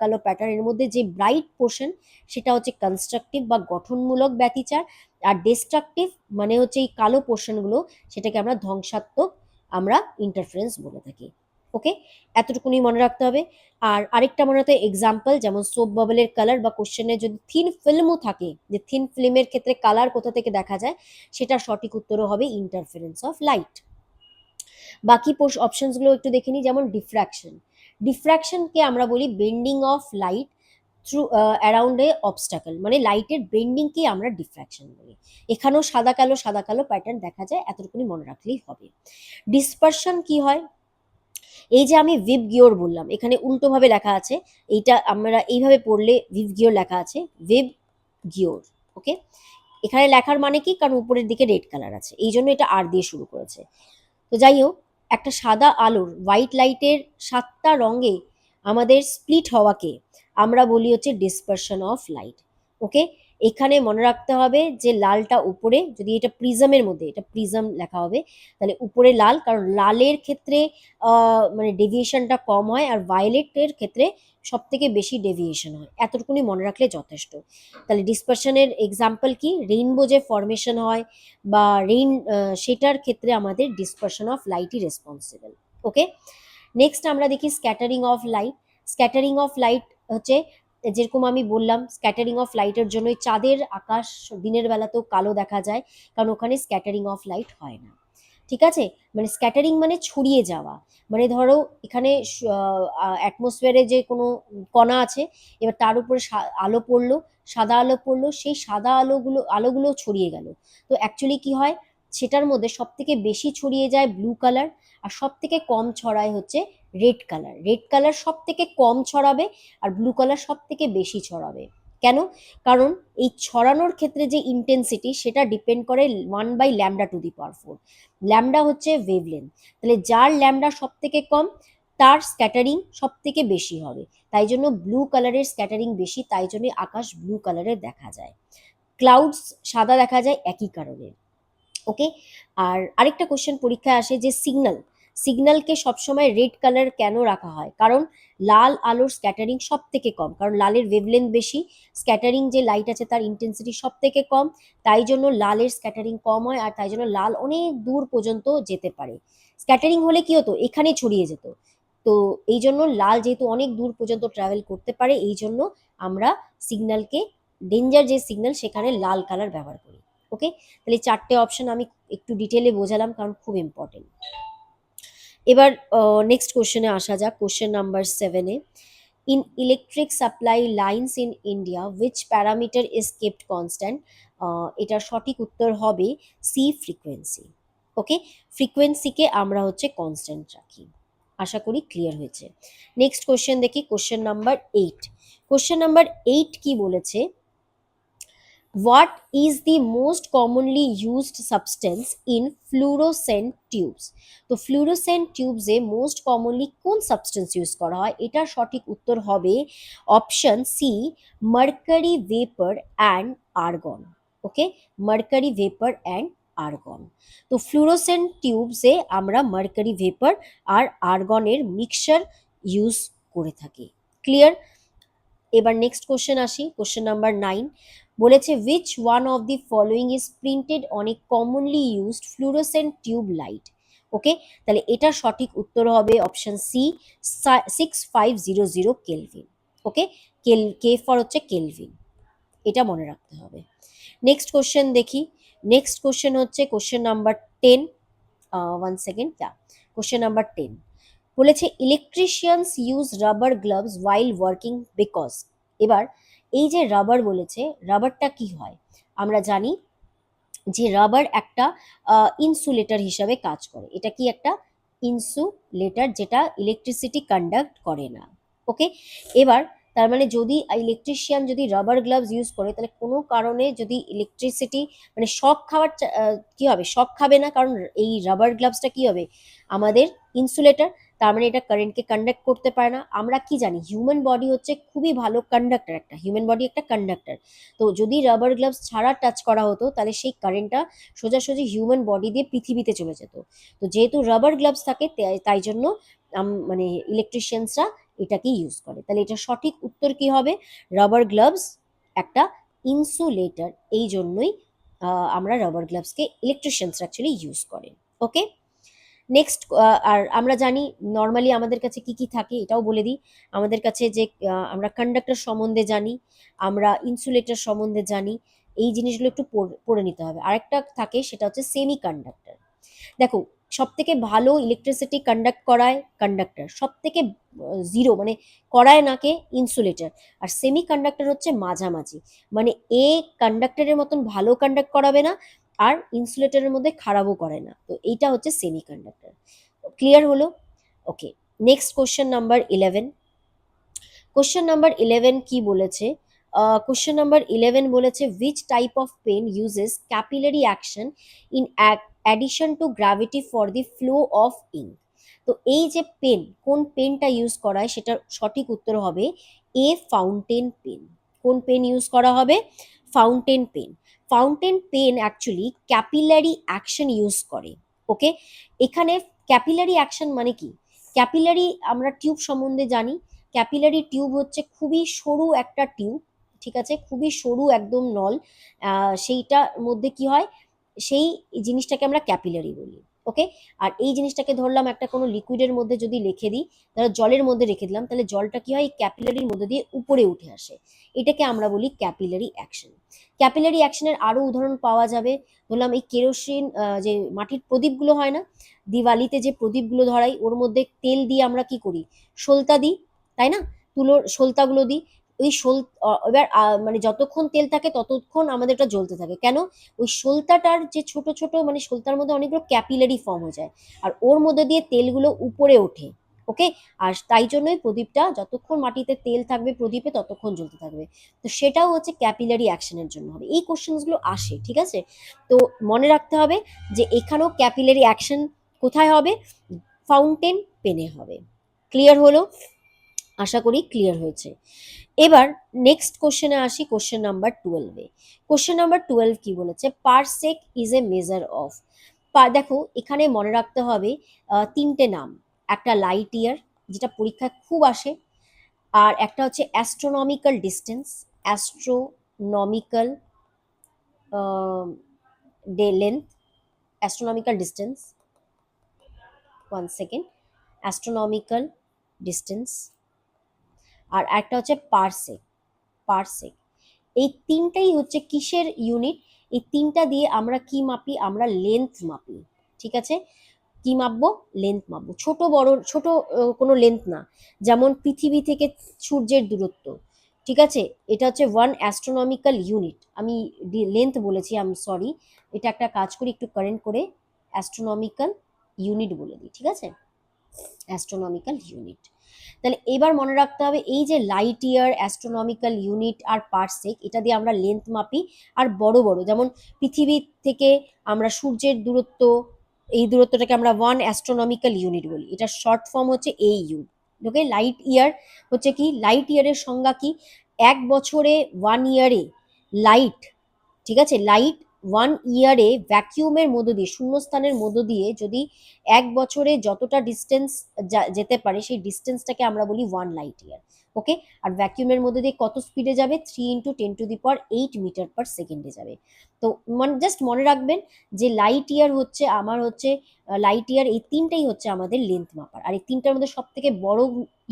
কালো প্যাটার্ন, এর মধ্যে যে ব্রাইট পোর্শন সেটা হচ্ছে কনস্ট্রাকটিভ বা গঠনমূলক ব্যতিচার, আর ডিস্ট্রাকটিভ মানে হচ্ছে এই কালো পোর্শনগুলো, সেটাকে আমরা ধ্বংসাত্মক আমরা ইন্টারফারেন্স বলে থাকি। ওকে, এতটুকুনি মনে রাখতে হবে। আর আরেকটা মনে রাখতে এক্সাম্পল, যেমন সোপ বাবলের কালার, বা কোশ্চেনে যদি থিন ফিল্মও থাকে, যে থিন ফিল্মের ক্ষেত্রে কালার কোথা থেকে দেখা যায়, সেটার সঠিক উত্তরও হবে ইন্টারফারেন্স অফ লাইট। বাকি অপশনসগুলো একটু দেখে নিই, যেমন ডিফ্র্যাকশন। ডিফ্র্যাকশনকে আমরা বলি bending of light through around A obstacle, মানে লাইটের বেন্ডিংকে আমরা ডিফ্র্যাকশন বলি। এখানেও সাদা কালো প্যাটার্ন দেখা যায়, এতটুকুনি মনে রাখলেই হবে। ডিসপারশন কি হয়, এই যে আমি ভিভ গিওর বললাম, এখানে উল্টোভাবে লেখা আছে, এইটা আমরা এইভাবে পড়লে ভিভ গিওর লেখা আছে, ভিভ গিওর। ওকে, এখানে লেখার মানে কি, কারণ উপরের দিকে রেড কালার আছে, এই জন্য এটা আর দিয়ে শুরু করেছে। তো যাই হোক, একটা সাদা আলোর, হোয়াইট লাইটের 7টা রঙে আমাদের স্প্লিট হওয়াকে আমরা বলি হচ্ছে ডিসপারশন অফ লাইট। ওকে, এখানে মনে রাখতে হবে যে লালটা উপরে, যদি এটা প্রিজমের মধ্যে, এটা প্রিজম লেখা হবে, তাহলে উপরে লাল, কারণ লালের ক্ষেত্রে মানে ডেভিয়েশনটা কম হয়, আর ভায়োলেটের ক্ষেত্রে সব থেকে বেশি ডেভিয়েশন হয়, এতটুকুনি মনে রাখলে যথেষ্ট। তাহলে ডিসপারশনের এক্সাম্পল কি, রেইনবো যে ফরমেশন হয় বা সেটার ক্ষেত্রে আমাদের ডিসপারশন অফ লাইটই রেসপন্সিবল। ওকে, নেক্সট আমরা দেখি scattering of light. Scattering of light হচ্ছে, যেরকম আমি বললাম, স্ক্যাটারিং অফ লাইটের জন্য চাঁদের আকাশ দিনের বেলাতেও কালো দেখা যায়, কারণ ওখানে স্ক্যাটারিং অফ লাইট হয় না। ঠিক আছে, মানে স্ক্যাটারিং মানে ছড়িয়ে যাওয়া, মানে ধরো এখানে অ্যাটমসফিয়ারে যে কোনো কণা আছে, এবার তার উপরে আলো পড়লো, সাদা আলো পড়লো, সেই সাদা আলোগুলো ছড়িয়ে গেল। তো অ্যাকচুয়ালি কি হয়, সেটার মধ্যে সব থেকে বেশি ছড়িয়ে যায় ব্লু কালার, আর সব থেকে কম ছড়ায় হচ্ছে রেড কালার। রেড কালার সব থেকে কম ছড়াবে, আর ব্লু কালার সব থেকে বেশি ছড়াবে। কেন? কারণ এই ছড়ানোর ক্ষেত্রে যে ইন্টেন্সিটি সেটা ডিপেন্ড করে 1/λ⁴। ল্যামডা হচ্ছে ওয়েভলেন্থ, তাহলে যার ল্যামডা সব থেকে কম তার স্ক্যাটারিং সব থেকে বেশি হবে। তাই জন্য ব্লু কালারের স্ক্যাটারিং বেশি, তাই জন্য আকাশ ব্লু কালারের দেখা যায়। ক্লাউডস সাদা দেখা যায় একই কারণে। ওকে। আর আরেকটা কোশ্চেন পরীক্ষায় আসে যে সিগন্যালকে সবসময় রেড কালার কেন রাখা হয়? কারণ লাল আলোর স্ক্যাটারিং সব থেকে কম, কারণ লালের ওয়েভলেন্থ বেশি, স্ক্যাটারিং যে লাইট আছে তার ইন্টেন্সিটি সব থেকে কম, তাই জন্য লালের স্ক্যাটারিং কম হয়, আর তাই জন্য লাল অনেক দূর পর্যন্ত যেতে পারে। স্ক্যাটারিং হলে কি হতো, এখানে ছড়িয়ে যেত। তো এই জন্য লাল যেহেতু অনেক দূর পর্যন্ত ট্রাভেল করতে পারে, এই জন্য আমরা সিগন্যালকে, ডেঞ্জার যে সিগন্যাল সেখানে লাল কালার ব্যবহার করি। ওকে, তাহলে চারটে অপশন আমি একটু ডিটেলে বোঝালাম কারণ খুব ইম্পর্টেন্ট। এবার নেক্সট কোশ্চেনে আসা যাক, কোশ্চেন নাম্বার 7-এ। In electric supply lines in India which parameter is kept constant? এটার সঠিক উত্তর হবে সি, ফ্রিকোয়েন্সি। ওকে, ফ্রিকোয়েন্সিকে আমরা হচ্ছে কনস্ট্যান্ট রাখি। আশা করি ক্লিয়ার হয়েছে। নেক্সট কোশ্চেন দেখি, কোশ্চেন নাম্বার 8। কোশ্চেন নাম্বার 8 কি বলেছে? What is the most commonly used substance in fluorescent tubes? তো ফ্লুরোসেন্ট টিউবসে মোস্ট কমনলি কোন সাবস্টেন্স ইউজ করা হয়? এটার সঠিক উত্তর হবে option C, mercury vapour and argon. Okay, mercury vapour and argon. তো ফ্লুরোসেন্ট টিউবসে আমরা মার্কারি ভেপার আর আর্গনের মিক্সচার ইউজ করে থাকি। ক্লিয়ার? এবার নেক্সট কোশ্চেন আসি, কোশ্চেন নাম্বার 9 বলেছে which one of the following is printed on a commonly used fluorescent tube light? Okay, তাহলে এটা সঠিক উত্তর হবে option C, 6500 kelvin. Okay, K for হচ্ছে কেলভিন, এটা মনে রাখতে হবে। নেক্সট কোশ্চেন দেখি, নেক্সট কোশ্চেন হচ্ছে question number 10। 1 second, question number 10 বলেছে electricians use rubber gloves while working because. এবার এই যে রাবার বলেছে, রাবারটা কি হয়? আমরা জানি যে রাবার একটা ইনসুলেটর হিসাবে কাজ করে। এটা কি একটা ইনসুলেটর, যেটা ইলেকট্রিসিটি কন্ডাক্ট করে না। ওকে, এবার তার মানে যদি ইলেকট্রিশিয়ান যদি রাবার গ্লাভস ইউজ করে, তাহলে কোনো কারণে যদি ইলেকট্রিসিটি মানে শক খাওয়ার কি হবে, শক খাবে না, কারণ এই রাবার গ্লাভসটা কি হবে, আমাদের ইনসুলেটর, তার মানে এটা কারেন্টকে কন্ডাক্ট করতে পারে না। আমরা কি জানি, হিউম্যান বডি হচ্ছে খুবই ভালো কন্ডাক্টর, একটা হিউম্যান বডি একটা কন্ডাক্টর। তো যদি রাবার গ্লাভস ছাড়া টাচ করা হতো, তাহলে সেই কারেন্টটা সোজাসুজি হিউম্যান বডি দিয়ে পৃথিবীতে চলে যেত। তো যেহেতু রাবার গ্লাভস থাকে, তাই জন্য মানে ইলেকট্রিশিয়ানসরা এটাকে ইউজ করে। তাহলে এটা সঠিক উত্তর কি হবে, রাবার গ্লাভস একটা ইনসুলেটর, এই জন্যই আমরা রাবার গ্লাভসকে ইলেকট্রিশিয়ানসরা অ্যাকচুয়ালি ইউজ করে। ওকে, নেক্সট। আর আমরা জানি নর্মালি আমাদের কাছে কি কি থাকে এটাও বলে দিই। আমাদের কাছে যে আমরা কন্ডাক্টর সম্বন্ধে জানি, আমরা ইনসুলেটর সম্বন্ধে জানি, এই জিনিসগুলো একটু পড়ে নিতে হবে। আরেকটা থাকে সেটা হচ্ছে সেমি কন্ডাক্টর। দেখো, সব থেকে ভালো ইলেকট্রিসিটি কন্ডাক্ট করায় কন্ডাক্টর, সব থেকে জিরো মানে করায় নাকে ইনসুলেটর, আর সেমি কন্ডাক্টর হচ্ছে মাঝামাঝি, মানে এ কন্ডাক্টরের মতন ভালো কন্ডাক্ট করাবে না, আর ইনসুলেটরের মধ্যে খারাপও করে না। তো এইটা হচ্ছে সেমি কন্ডাক্টর। ক্লিয়ার হলো? Okay, next question number 11। Question number 11 কি বলেছে? কোশ্চেন নাম্বার 11 বলেছে which type of pen uses capillary action in addition to gravity for the flow of ink? তো এই যে পেন, কোন পেনটা ইউজ করা হয়, সেটার সঠিক উত্তর হবে এ, ফাউন্টেন পেন। কোন পেন ইউজ করা হবে? Fountain pen. Fountain pen actually capillary action use করে। ওকে, এখানে ক্যাপিলারি অ্যাকশন মানে কি? ক্যাপিলারি আমরা টিউব সম্বন্ধে জানি, ক্যাপিলারি টিউব হচ্ছে খুবই সরু একটা টিউব, ঠিক আছে, খুবই সরু একদম নল, সেইটার মধ্যে কি হয়, সেই জিনিসটাকে আমরা ক্যাপিলারি বলি। ওকে। আর এই জিনিসটাকে ধরলাম একটা কোনো লিকুইডের মধ্যে যদি রেখে দিই, ধরো জলের মধ্যে রেখে দিলাম, তাহলে জলটা কি হয়, ক্যাপিলারির মধ্যে দিয়ে উপরে উঠে আসে। এটাকে আমরা বলি ক্যাপিলারি অ্যাকশন। ক্যাপিলারি অ্যাকশনের আরো উদাহরণ পাওয়া যাবে। ধরলাম এই কেরোসিন, যে মাটির প্রদীপগুলো হয় না, দিওয়ালিতে যে প্রদীপগুলো ধরাই, ওর মধ্যে তেল দিয়ে আমরা কি করি, সলতা দিই, তাই না, তুলোর সলতাগুলো দিই। ওই এবার মানে যতক্ষণ তেল থাকে ততক্ষণ আমাদের এটা জ্বলতে থাকে। কেন? ওই সলতাটার যে ছোট ছোট, মানে সলতার মধ্যে অনেকগুলো ক্যাপিলারি ফর্ম হয়ে যায়, আর ওর মধ্যে দিয়ে তেলগুলো উপরে ওঠে। ওকে। আর তাই জন্যই প্রদীপটা, যতক্ষণ মাটিতে তেল থাকবে প্রদীপে ততক্ষণ জ্বলতে থাকবে। তো সেটাও হচ্ছে ক্যাপিলারি অ্যাকশনের জন্য হবে। এই কোশ্চেনগুলো আসে, ঠিক আছে। তো মনে রাখতে হবে যে এখানেও ক্যাপিলারি অ্যাকশন কোথায় হবে, ফাউন্টেন পেনে হবে। ক্লিয়ার হলো? আশা করি ক্লিয়ার হয়েছে। এবার নেক্সট কোশ্চেনে আসি, কোশ্চেন নাম্বার 12-এ। কোশ্চেন নাম্বার 12 কি বলেছে, parsec is a measure of. দেখো এখানে মনে রাখতে হবে তিনটে নাম। একটা লাইট ইয়ার, যেটা পরীক্ষায় খুব আসে। আর একটা হচ্ছে astronomical distance, astronomical day length, astronomical distance, 1 second, astronomical distance. আর একটা হচ্ছে পারসেক। পারসেক, এই তিনটাই হচ্ছে কিসের ইউনিট? এই তিনটা দিয়ে আমরা কি মাপি, আমরা লেন্থ মাপি। ঠিক আছে, কি মাপবো, লেন্থ মাপবো। ছোট বড় ছোট কোনো লেন্থ না, যেমন পৃথিবী থেকে সূর্যের দূরত্ব। ঠিক আছে, এটা হচ্ছে 1 অ্যাস্ট্রোনমিক্যাল ইউনিট। আমি লেন্থ বলেছি, আমি সরি। এটা একটা কাজ করি, একটু কারেন্ট করে অ্যাস্ট্রোনমিক্যাল ইউনিট বলে দিই, ঠিক আছে, অ্যাস্ট্রোনমিক্যাল ইউনিট। তাহলে এবার মনে রাখতে হবে, এই যে লাইট ইয়ার, অ্যাস্ট্রোনমিক্যাল ইউনিট আর পারসেক, এটা দিয়ে আমরা লেন্থ মাপি। আর বড় বড়, যেমন পৃথিবী থেকে আমরা সূর্যের দূরত্ব, এই দূরত্বটাকে আমরা 1 অ্যাস্ট্রোনমিক্যাল ইউনিট বলি। এটা শর্ট ফর্ম হচ্ছে AU। ওকে। লাইট ইয়ার হচ্ছে কি, লাইট ইয়ারের সংজ্ঞা কি, 1 বছরে, 1 ইয়ারে লাইট, ঠিক আছে, লাইট 1 ইয়ারে ভ্যাকিউমের মধ্য দিয়ে, শূন্যস্থানের মধ্য দিয়ে যদি 1 বছরে যতটা ডিস্টেন্স যেতে পারে, সেই ডিস্টেন্সটাকে আমরা বলি 1 লাইট ইয়ার। ওকে। আর ভ্যাকিউমের মধ্যে দিয়ে কত স্পিডে যাবে, 3 × 10⁸ যাবে। তো জাস্ট মনে রাখবেন যে লাইট ইয়ার হচ্ছে আমার হচ্ছে, লাইট ইয়ার, এই তিনটাই হচ্ছে আমাদের লেন্থ মাপার। আর এই তিনটার মধ্যে সব থেকে বড়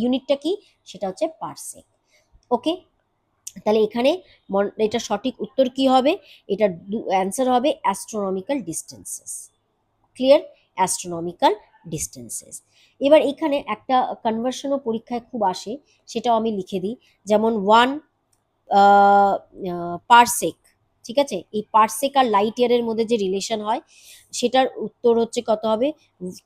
ইউনিটটা কি, সেটা হচ্ছে পারসেক। ওকে। তাহলে এখানে এটা সঠিক উত্তর কি হবে, এটা অ্যান্সার হবে astronomical distances. Clear? Astronomical distances. এবার এখানে একটা কনভার্সনও পরীক্ষায় খুব আসে, সেটাও আমি লিখে দিই। যেমন 1 পারসেক, ঠিক আছে, এই পারসেক আর লাইট ইয়ারের মধ্যে যে রিলেশন হয়, সেটার উত্তর হচ্ছে কত হবে,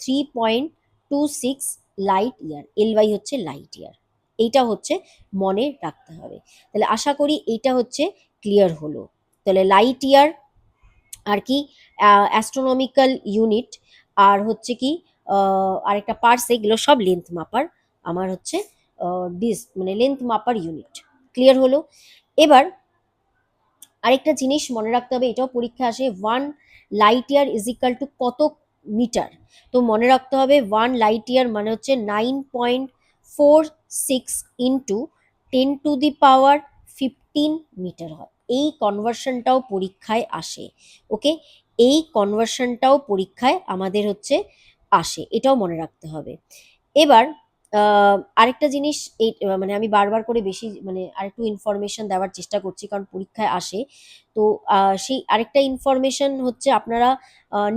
3.26 লাইট ইয়ার। LY হচ্ছে লাইট ইয়ার। এইটা হচ্ছে মনে রাখতে হবে। তাহলে আশা করি এইটা হচ্ছে ক্লিয়ার হলো। তাহলে লাইট ইয়ার আর কি, অ্যাস্ট্রোনমিক্যাল ইউনিট, আর হচ্ছে কি আরেকটা পারসেক, এগুলো সব লেন্থ মাপার আমার হচ্ছে মানে লেন্থ মাপার ইউনিট। ক্লিয়ার হলো? এবার আরেকটা জিনিস মনে রাখতে হবে, এটাও পরীক্ষা আসে, 1 light year is equal two কত মিটার। তো মনে রাখতে হবে 1 লাইট ইয়ার মানে হচ্ছে 9.46 ইন্টু 10⁻15 মিটার হয়। এই কনভার্সনটাও পরীক্ষায় আসে। ওকে, এই কনভার্সনটাও পরীক্ষায় আমাদের হচ্ছে আসে, এটাও মনে রাখতে হবে। এবার আরেকটা জিনিস, এই মানে আমি বারবার করে বেশি মানে আরেকটু ইনফরমেশন দেওয়ার চেষ্টা করছি, কারণ পরীক্ষায় আসে। তো সেই আরেকটা ইনফরমেশন হচ্ছে, আপনারা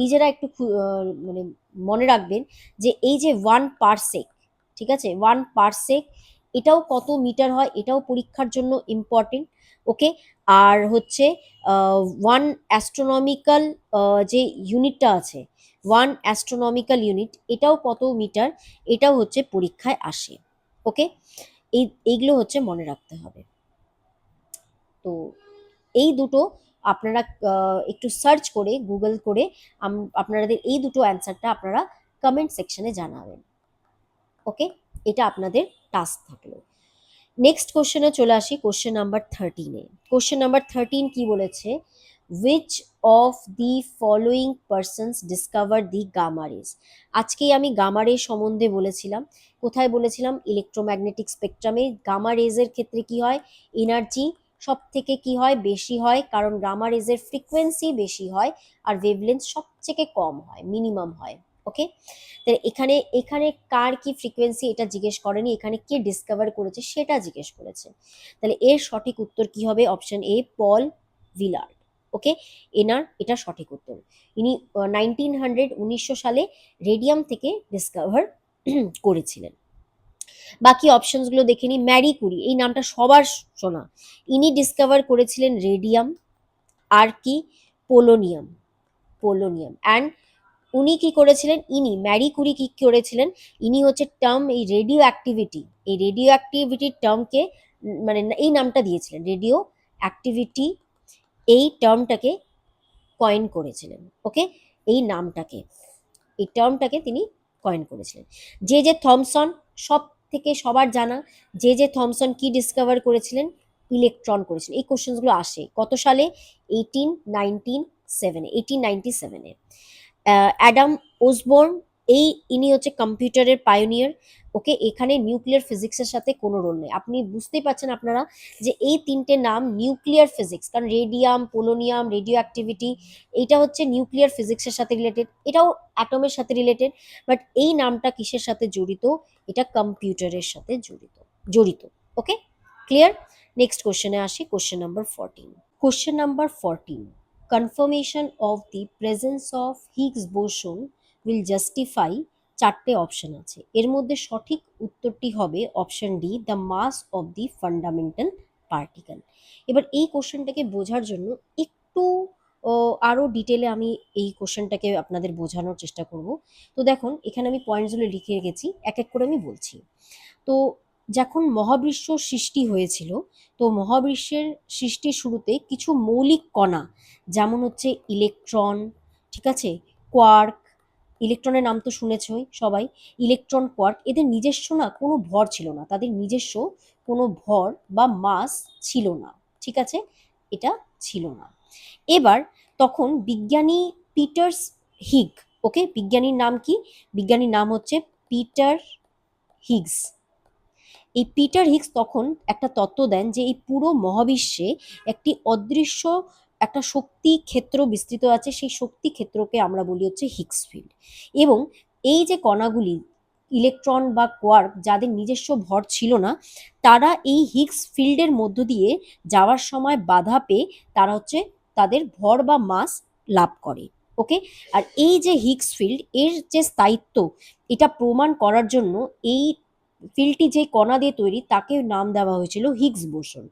নিজেরা একটু মানে মনে রাখবেন যে এই যে 1 পারসেক, ঠিক আছে, 1 পারসেক এটাও কত মিটার হয়, এটাও পরীক্ষার জন্য ইম্পর্টেন্ট। ওকে। আর হচ্ছে 1 অ্যাস্ট্রোনমিক্যাল যে ইউনিটটা আছে, 1 অ্যাস্ট্রোনমিক্যাল ইউনিট, এটাও কত মিটার, এটাও হচ্ছে পরীক্ষায় আসে। ওকে। এইগুলো হচ্ছে মনে রাখতে হবে। তো এই দুটো আপনারা একটু সার্চ করে, গুগল করে আপনাদের এই দুটো অ্যান্সারটা আপনারা কমেন্ট সেকশনে জানাবেন। ওকে, এটা আপনাদের টাস্ক থাকলো। নেক্সট কোশ্চেনে চলে আসি, কোশ্চেন নাম্বার 13-এ। কোশ্চেন নাম্বার 13 কি বলেছে, which of the following persons discover the gamma rays. আজকেই আমি গামা রে সম্বন্ধে বলেছিলাম। কোথায় বলেছিলাম, ইলেকট্রোম্যাগনেটিক স্পেকট্রামে গামা রেজের ক্ষেত্রে কি হয়, এনার্জি সব থেকে কি হয়, বেশি হয়, কারণ গামা রেজের ফ্রিকোয়েন্সি বেশি হয় আর ওয়েভলেন্থ সব থেকে কম হয়, মিনিমাম হয়। ওকে, তাহলে এখানে এখানে কার কি ফ্রিকোয়েন্সি এটা জিজ্ঞেস করেনি, এখানে কে ডিসকভার করেছে সেটা জিজ্ঞেস করেছে। তাহলে এর সঠিক উত্তর কি হবে, অপশন এ, পল ভিলার্ড। ওকে, এটা সঠিক উত্তর। ইনি 1900 সালে রেডিয়াম থেকে ডিসকভার করেছিলেন। বাকি অপশনসগুলো দেখে নিই। ম্যারি কুরি, এই নামটা সবার শোনা। ইনি ডিসকভার করেছিলেন রেডিয়াম আর কি, পোলোনিয়াম। পোলোনিয়াম অ্যান্ড উনি কি করেছিলেন, ম্যারি কুরি কি করেছিলেন, ইনি হচ্ছে টার্ম, এই রেডিও অ্যাক্টিভিটির টার্মকে, মানে এই নামটা দিয়েছিলেন, রেডিও অ্যাক্টিভিটি, এই টার্মটাকে কয়েন করেছিলেন। ওকে, এই নামটাকে, এই টার্মটাকে তিনি কয়েন করেছিলেন। জে থমসন, সব থেকে সবার জানা, জে থমসন কি ডিসকভার করেছিলেন, ইলেকট্রন করেছিলেন। এই কোশ্চেনগুলো আসে কত সালে, 1897-এ। অ্যাডাম ওসবর্ন, ইনি হচ্ছে কম্পিউটারের পায়োনিয়ার। ওকে, এখানে নিউক্লিয়ার ফিজিক্সের সাথে কোনো রোল নেই। আপনি বুঝতেই পারছেন আপনারা যে এই তিনটে নাম নিউক্লিয়ার ফিজিক্স, কারণ রেডিয়াম, পোলোনিয়াম, রেডিও অ্যাক্টিভিটি, এইটা হচ্ছে নিউক্লিয়ার ফিজিক্সের সাথে রিলেটেড, এটাও অ্যাটমের সাথে রিলেটেড, বাট এই নামটা কিসের সাথে জড়িত, এটা কম্পিউটারের সাথে জড়িত। ওকে, ক্লিয়ার। নেক্সট কোশ্চেনে আসি, question number 14। Question number 14, confirmation of the presence of Higgs boson will justify, চারটে অপশন আছে, এর মধ্যে সঠিক উত্তরটি হবে option D, the mass of the fundamental particle. এবার এই কোশ্চেনটাকে বোঝার জন্য একটু আরও ডিটেলে আমি এই কোশ্চেনটাকে আপনাদের বোঝানোর চেষ্টা করব। তো দেখুন, এখানে আমি পয়েন্টসগুলো লিখে রেখেছি, এক এক করে আমি বলছি। তো যখন মহাবিশ্ব সৃষ্টি হয়েছিল, তো মহাবিশ্বের সৃষ্টির শুরুতে কিছু মৌলিক কণা, যেমন হচ্ছে ইলেকট্রন, ঠিক আছে, কোয়ার্ক, ইলেকট্রনের নাম তো শুনেছই সবাই, ইলেকট্রন, কোয়ার্ক, এদের নিজস্ব না কোনো ভর ছিল না, তাদের নিজস্ব কোনো ভর বা মাস ছিল না, ঠিক আছে, এটা ছিল না। এবার তখন বিজ্ঞানী পিটার্স হিগ, ওকে, বিজ্ঞানীর নাম কি, বিজ্ঞানীর নাম হচ্ছে পিটার হিগস। এই পিটার হিগস তখন একটা তত্ত্ব দেন যে এই পুরো মহাবিশ্বে একটি অদৃশ্য একটা শক্তি ক্ষেত্র বিস্তৃত আছে, সেই শক্তি ক্ষেত্রকে আমরা বলি হচ্ছে হিগস ফিল্ড। এবং এই যে কণাগুলি, ইলেকট্রন বা কোয়ার্ক, যাদের নিজস্ব ভর ছিল না, তারা এই হিগস ফিল্ডের মধ্য দিয়ে যাওয়ার সময় বাধা পেয়ে তারা হচ্ছে তাদের ভর বা মাস লাভ করে। ওকে, আর এই যে হিগস ফিল্ড, এর যে স্থায়িত্ব, এটা প্রমাণ করার জন্য এই ফিল্ডটি যে কণা দিয়ে তৈরি তাকে নাম দেওয়া হয়েছিল হিগস বোসন।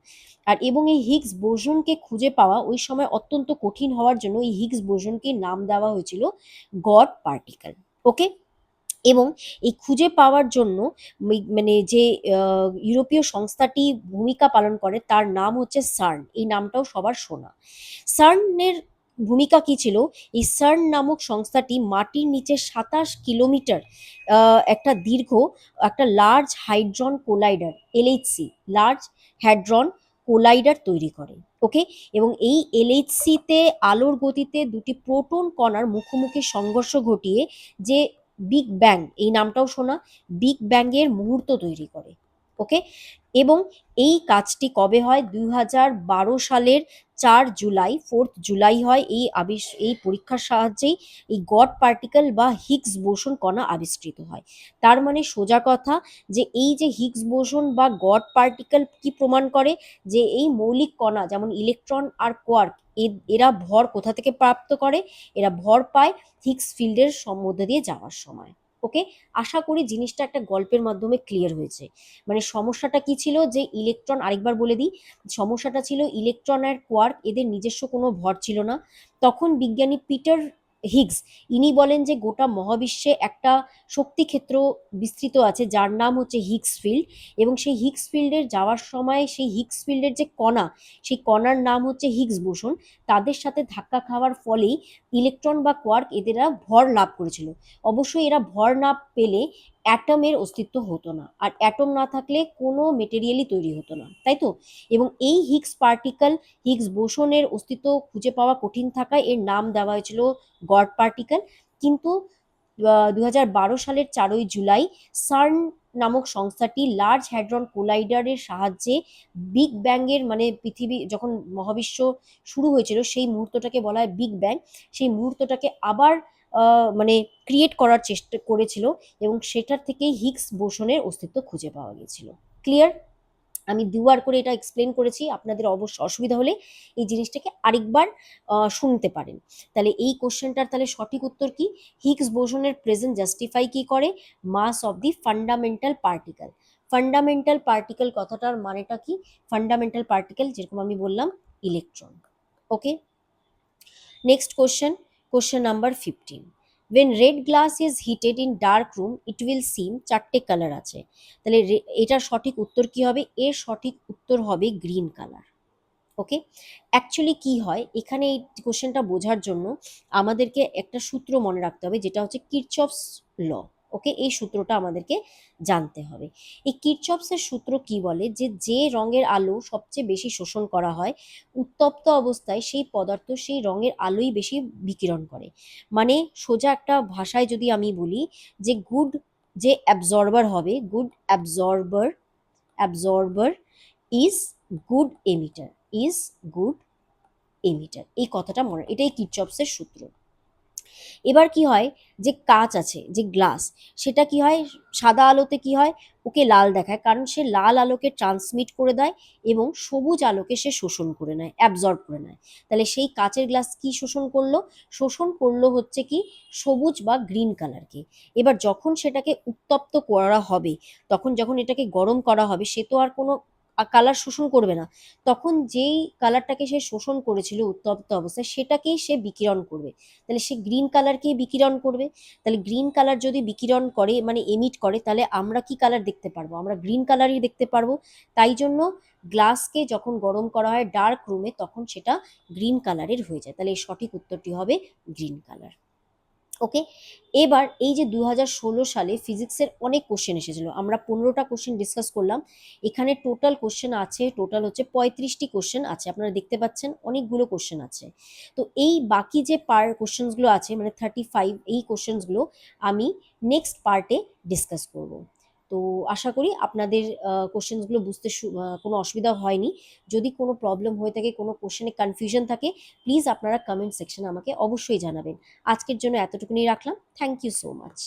আর এবং এই হিগস বোসনকে খুঁজে পাওয়া ওই সময় অত্যন্ত কঠিন হওয়ার জন্য এই হিগস বোসনকে নাম দেওয়া হয়েছিল গড পার্টিকেল। ওকে, এবং এই খুঁজে পাওয়ার জন্য মানে যে ইউরোপীয় সংস্থাটি ভূমিকা পালন করে তার নাম হচ্ছে সার্ন, এই নামটাও সবার শোনা। সার্নের ভূমিকা কি ছিল, এই সার্ন নামক সংস্থাটি মাটির নিচে 27 কিলোমিটার একটা দীর্ঘ একটা large hadron collider, LHC, large hadron collider তৈরি করে। ওকে, এবং এই এলএইচসিতে আলোর গতিতে দুটি প্রোটন কণার মুখোমুখি সংঘর্ষ ঘটিয়ে যে বিগ ব্যাং, এই নামটাও শোনা, বিগ ব্যাং এর মুহূর্ত তৈরি করে। ওকে, এবং এই কাজটি কবে হয়, 2012 সালের 4 জুলাই হয় এই পরীক্ষার সাহায্যেই এই গড পার্টিকেল বা হিগস বোসন কণা আবিষ্কৃত হয়। তার মানে সোজা কথা যে এই যে হিগস বোসন বা গড পার্টিকেল কি প্রমাণ করে, যে এই মৌলিক কণা যেমন ইলেকট্রন আর কোয়ার্ক, এরা ভর কোথা থেকে প্রাপ্ত করে, এরা ভর পায় হিগস ফিল্ডের মধ্যে দিয়ে যাওয়ার সময়। ওকে, আশা করি জিনিসটা একটা গল্পের মাধ্যমে ক্লিয়ার হয়েছে। মানে সমস্যাটা কি ছিল, যে ইলেকট্রন, আরেকবার বলে দিই, সমস্যাটা ছিল ইলেকট্রন আর কোয়ার্ক, এদের নিজস্ব কোনো ভর ছিল না। তখন বিজ্ঞানী পিটার হিগস, ইনি বলেন যে গোটা মহাবিশ্বে একটা শক্তি ক্ষেত্র বিস্তৃত আছে যার নাম হচ্ছে হিগস ফিল্ড, এবং সেই হিগস ফিল্ডের যাওয়ার সময় সেই হিগস ফিল্ডের যে কণা, সেই কণার নাম হচ্ছে হিগস বোসন, তাদের সাথে ধাক্কা খাওয়ার ফলেই ইলেকট্রন বা কোয়ার্ক এদেরা ভর লাভ করেছিল। অবশ্যই এরা ভর না পেলে অ্যাটমের অস্তিত্ব হতো না, আর অ্যাটম না থাকলে কোনো মেটেরিয়ালই তৈরি হতো না, তাই তো। এবং এই হিগস বোসনের অস্তিত্ব খুঁজে পাওয়া কঠিন থাকায় এর নাম দেওয়া হয়েছিল গড পার্টিকেল। কিন্তু 2012 সালের 4 জুলাই সার্ন নামক সংস্থাটি লার্জ হ্যাড্রন কোলাইডারের সাহায্যে বিগ ব্যাংয়ের মানে পৃথিবী যখন মহাবিশ্ব শুরু হয়েছিল সেই মুহূর্তটাকে বলা হয় বিগ ব্যাং। সেই মুহূর্তটাকে আবার মানে ক্রিয়েট করার চেষ্টা করেছিল এবং সেটার থেকেই হিগস বোসনের অস্তিত্ব খুঁজে পাওয়া গিয়েছিল। ক্লিয়ার? আমি দুবার করে এটা এক্সপ্লেন করেছি, আপনাদের অবশ্য অসুবিধা হলে এই জিনিসটাকে আরেকবার শুনতে পারেন। তাহলে এই কোশ্চেনটার তাহলে সঠিক উত্তর কি? হিগস বোসনের প্রেজেন্ট জাস্টিফাই কি করে? Mass of the fundamental particle. Fundamental particle কথাটার মানেটা কি? ফান্ডামেন্টাল পার্টিকেল যেরকম আমি বললাম electron. Okay, next question number 15। when red glass is heated in dark room it will seem, চারটে কালার আছে, তাহলে এটার সঠিক উত্তর কি হবে? এর সঠিক উত্তর হবে গ্রিন কালার। ওকে, অ্যাকচুয়ালি কি হয় এখানে এই কোশ্চেনটা বোঝার জন্য আমাদেরকে একটা সূত্র মনে রাখতে হবে, যেটা হচ্ছে কিরচফস ল। ওকে, এই সূত্রটা আমাদেরকে জানতে হবে। এই কিরচফসের সূত্র কি বলে যে যে রঙের আলো সবচেয়ে বেশি শোষণ করা হয় উত্তপ্ত অবস্থায় সেই পদার্থ সেই রঙের আলোই বেশি বিকিরণ করে। মানে সোজা একটা ভাষায় যদি আমি বলি যে গুড যে অ্যাবজর্বার হবে, good absorber is good emitter, is good emitter. এই কথাটা মনে, এটাই কিরচফসের সূত্র। এবার কি হয় যে কাঁচ আছে যে গ্লাস, সেটা কি হয় সাদা আলোতে কি হয় ওকে লাল দেখায়, কারণ সে লাল আলোকে ট্রান্সমিট করে দেয় এবং সবুজ আলোকে সে শোষণ করে নেয়, অ্যাবজর্ব করে নেয়। তাহলে সেই কাঁচের গ্লাস কি শোষণ করলো? শোষণ করলো হচ্ছে কি সবুজ বা গ্রিন কালারকে। এবার যখন সেটাকে উত্তপ্ত করা হবে, তখন যখন এটাকে গরম করা হবে সে তো আর কোনো কালার শোষণ করবে না, তখন যেই কালারটাকে সে শোষণ করেছিল উত্তপ্ত অবস্থায় সেটাকেই সে বিকিরণ করবে। তাহলে সে গ্রিন কালারকেই বিকিরণ করবে। তাহলে গ্রিন কালার যদি বিকিরণ করে মানে এমিট করে, তাহলে আমরা কি কালার দেখতে পারবো? আমরা গ্রিন কালারই দেখতে পারবো। তাই জন্য গ্লাসকে যখন গরম করা হয় ডার্ক রুমে তখন সেটা গ্রিন কালারের হয়ে যায়। তাহলে এই সঠিক উত্তরটি হবে গ্রিন কালার। ওকে, এবার এই যে 2016 সালে ফিজিক্সের অনেক কোশ্চেন এসেছিল, আমরা 15টা কোশ্চেন ডিসকাস করলাম। এখানে টোটাল কোশ্চেন আছে, টোটাল হচ্ছে 35টি কোশ্চেন আছে, আপনারা দেখতে পাচ্ছেন অনেকগুলো কোশ্চেন আছে। তো এই বাকি যে কোশ্চেনগুলো আছে মানে 35, এই কোশ্চেনগুলো আমি নেক্সট পার্টে ডিসকাস করব। তো আশা করি আপনাদের কোশ্চেনগুলো বুঝতে কোনো অসুবিধা হয়নি। যদি কোনো প্রবলেম হয়ে থাকে, কোনো কোশ্চেনে কনফিউশন থাকে, প্লিজ আপনারা কমেন্ট সেকশনে আমাকে অবশ্যই জানাবেন। আজকের জন্য এতটুকুনি রাখলাম। Thank you so much.